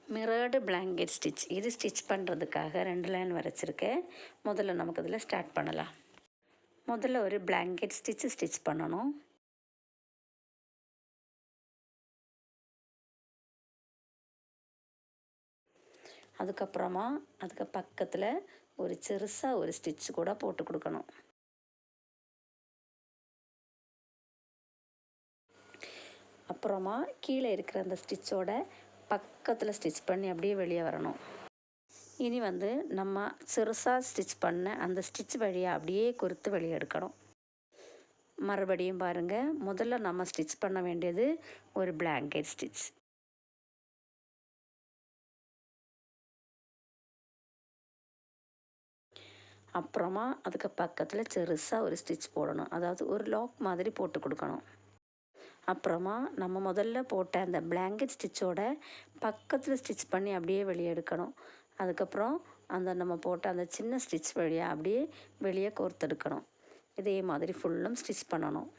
Mirrored blanket stitch. இது stitch பண்ணுறதுக்காக 2 line வரைச்சிருக்கேன். முதல்ல நமக்கு இதில் ஸ்டார்ட் பண்ணலாம். முதல்ல ஒரு பிளாங்கெட் ஸ்டிச் பண்ணணும். அதுக்கப்புறமா அதுக்கு பக்கத்தில் ஒரு சிறுசாக ஒரு ஸ்டிச் கூட போட்டு கொடுக்கணும். அப்புறமா கீழே இருக்கிற அந்த ஸ்டிச்சோட பக்கத்தில் ஸ்டிச் பண்ணி அப்படியே வெளியே வரணும். இனி நம்ம சிறுசாக ஸ்டிச் பண்ண அந்த ஸ்டிச் வழியாக அப்படியே குறுத்து வெளியே எடுக்கணும். மறுபடியும் பாருங்கள், முதல்ல நம்ம ஸ்டிச் பண்ண வேண்டியது ஒரு பிளாங்கெட் ஸ்டிச். அப்புறமா அதுக்கு பக்கத்தில் சிறுசாக ஒரு ஸ்டிச் போடணும். அதாவது ஒரு லாக் மாதிரி போட்டு கொடுக்கணும். அப்புறமா நம்ம முதல்ல போட்ட அந்த பிளாங்கெட் ஸ்டிச்சோட பக்கத்தில் ஸ்டிச் பண்ணி அப்படியே வெளியே எடுக்கணும். அதுக்கப்புறம் நம்ம போட்ட அந்த சின்ன ஸ்டிச் வழியாக அப்படியே வெளியே கோர்த்தெடுக்கணும். இதே மாதிரி ஃபுல்லும் ஸ்டிச் பண்ணணும்.